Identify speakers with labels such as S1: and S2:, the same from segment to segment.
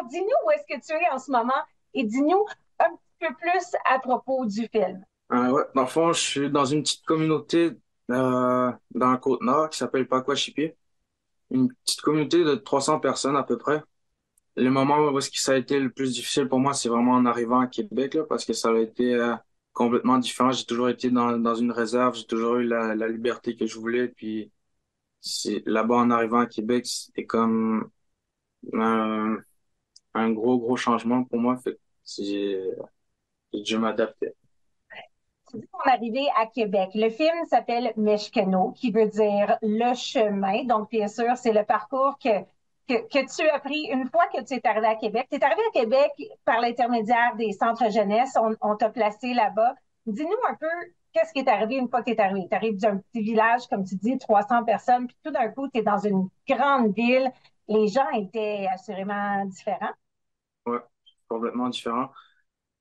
S1: Dis-nous où est-ce que tu es en ce moment et dis-nous un petit peu plus à propos du film.
S2: Ouais, dans le fond, je suis dans une petite communauté dans la Côte-Nord qui s'appelle Pacoachipi. Une petite communauté de 300 personnes à peu près. Le moment où est-ce que ça a été le plus difficile pour moi, c'est vraiment en arrivant à Québec, là, parce que ça a été complètement différent. J'ai toujours été dans une réserve, j'ai toujours eu la liberté que je voulais. Puis là-bas, en arrivant à Québec, c'était comme un, un gros changement pour moi. Fait que j'ai dû m'adapter.
S1: Tu dis qu'on est arrivé à Québec. Le film s'appelle Meshkano, qui veut dire le chemin. Donc, bien sûr, c'est le parcours que tu as pris une fois que tu es arrivé à Québec. Tu es arrivé à Québec par l'intermédiaire des centres jeunesse. On t'a placé là-bas. Dis-nous un peu qu'est-ce qui est arrivé une fois que tu es arrivé. Tu arrives d'un petit village, comme tu dis, 300 personnes, puis tout d'un coup, tu es dans une grande ville. Les gens étaient assurément différents.
S2: Ouais, complètement différent.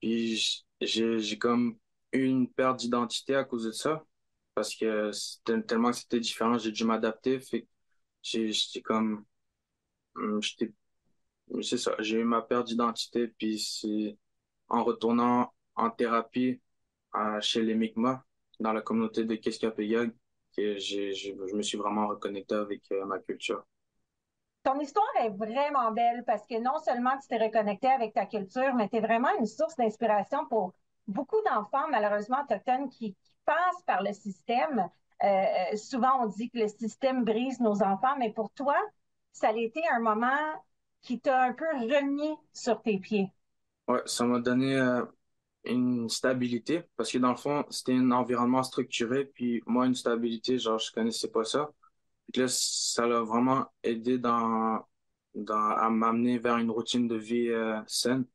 S2: Puis j'ai comme eu une perte d'identité à cause de ça, parce que c'était tellement que c'était différent, j'ai dû m'adapter. Fait que j'étais comme, j'étais, c'est ça, j'ai eu ma perte d'identité. Puis c'est en retournant en thérapie chez les Mi'kmaq, dans la communauté de Keskapayag, que je me suis vraiment reconnecté avec ma culture.
S1: Ton histoire est vraiment belle parce que non seulement tu t'es reconnecté avec ta culture, mais tu es vraiment une source d'inspiration pour beaucoup d'enfants, malheureusement autochtones, qui passent par le système. Souvent, on dit que le système brise nos enfants, mais pour toi, ça a été un moment qui t'a un peu remis sur tes pieds.
S2: Ouais, ça m'a donné une stabilité, parce que dans le fond, c'était un environnement structuré, puis moi, une stabilité, genre, je connaissais pas ça. Puis là, ça l'a vraiment aidé à m'amener vers une routine de vie saine.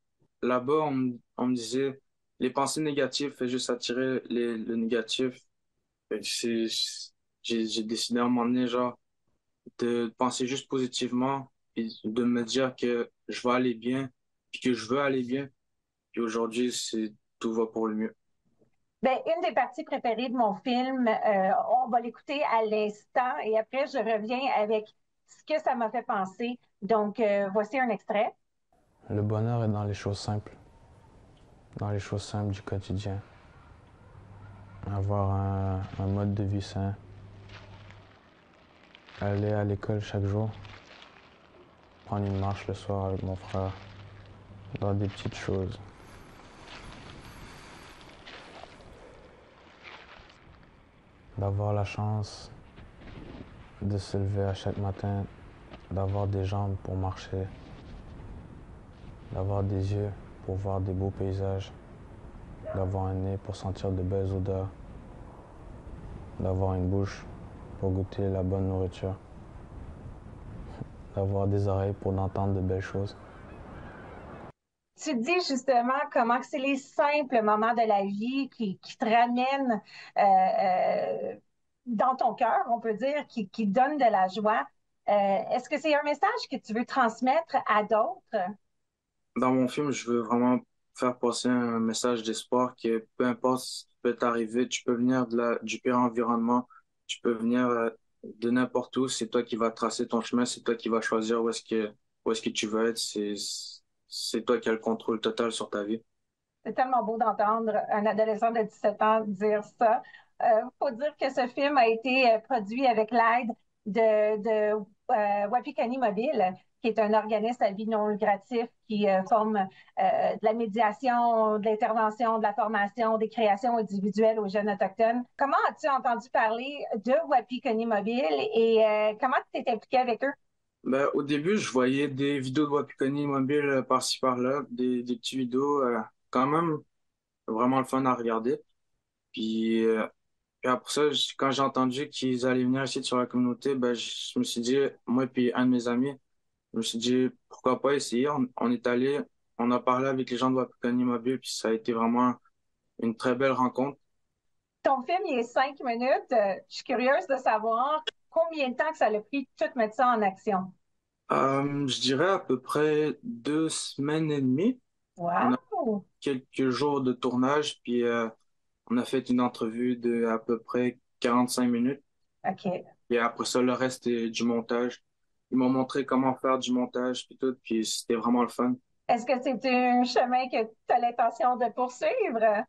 S2: Là-bas, on me disait, les pensées négatives fait juste attirer le négatif. Fait que j'ai décidé à un moment donné, genre, de penser juste positivement, et de me dire que je vais aller bien, puis que je veux aller bien. Puis aujourd'hui, tout va pour le mieux.
S1: Ben, une des parties préférées de mon film, on va l'écouter à l'instant et après, je reviens avec ce que ça m'a fait penser. Donc, voici un extrait.
S3: Le bonheur est dans les choses simples du quotidien. Avoir un mode de vie sain, aller à l'école chaque jour, prendre une marche le soir avec mon frère, dans des petites choses. D'avoir la chance de se lever à chaque matin, d'avoir des jambes pour marcher, d'avoir des yeux pour voir des beaux paysages, d'avoir un nez pour sentir de belles odeurs, d'avoir une bouche pour goûter la bonne nourriture, d'avoir des oreilles pour entendre de belles choses.
S1: Tu dis justement comment que c'est les simples moments de la vie qui te ramènent dans ton cœur, on peut dire, qui donnent de la joie. Est-ce que c'est un message que tu veux transmettre à d'autres?
S2: Dans mon film, je veux vraiment faire passer un message d'espoir que peu importe ce qui peut t'arriver, tu peux venir du pire environnement, tu peux venir de n'importe où, c'est toi qui vas tracer ton chemin, c'est toi qui vas choisir où est-ce que tu veux être, c'est toi qui as le contrôle total sur ta vie.
S1: C'est tellement beau d'entendre un adolescent de 17 ans dire ça. Faut dire que ce film a été produit avec l'aide de Wapikani Mobile, qui est un organisme à but non lucratif qui forme de la médiation, de l'intervention, de la formation, des créations individuelles aux jeunes autochtones. Comment as-tu entendu parler de Wapikani Mobile et comment tu t'es impliqué avec eux?
S2: Ben, au début, je voyais des vidéos de Wapikoni mobile par-ci par-là, des petites vidéos quand même vraiment le fun à regarder. Puis, puis après ça, quand j'ai entendu qu'ils allaient venir ici sur la communauté, ben, je me suis dit, moi puis un de mes amis, je me suis dit, pourquoi pas essayer. On est allé, on a parlé avec les gens de Wapikoni Mobile, puis ça a été vraiment une très belle rencontre.
S1: Ton film, il est 5 minutes. Je suis curieuse de savoir combien de temps que ça a pris de tout mettre ça en action.
S2: Je dirais à peu près 2 semaines et demie. On a
S1: Wow!
S2: quelques jours de tournage, puis on a fait une entrevue de à peu près 45 minutes.
S1: OK.
S2: Et après ça, le reste est du montage. ils m'ont montré comment faire du montage puis tout, puis c'était vraiment le fun.
S1: Est-ce que c'est un chemin que tu as l'intention de poursuivre?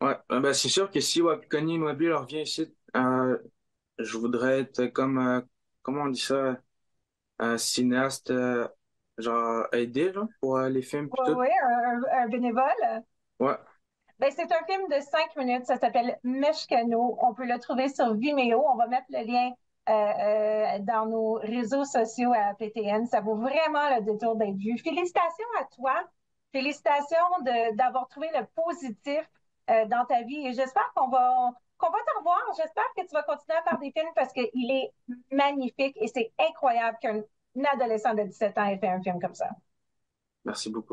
S2: Ouais, ben, c'est sûr que si Connie Mobile revient ici, je voudrais être comme, comment on dit ça, un cinéaste, genre aidé, là, pour les films puis
S1: Oui,
S2: tout.
S1: oui, un bénévole.
S2: Ouais,
S1: Ben, c'est un film de 5 minutes. Ça s'appelle Meshkano. On peut le trouver sur Vimeo. On va mettre le lien dans nos réseaux sociaux à PTN. Ça vaut vraiment le détour d'être vu. Félicitations à toi. Félicitations d'avoir trouvé le positif dans ta vie. Et j'espère qu'on va te revoir. J'espère que tu vas continuer à faire des films parce qu'il est magnifique et c'est incroyable qu'un adolescent de 17 ans ait fait un film comme ça.
S2: merci beaucoup.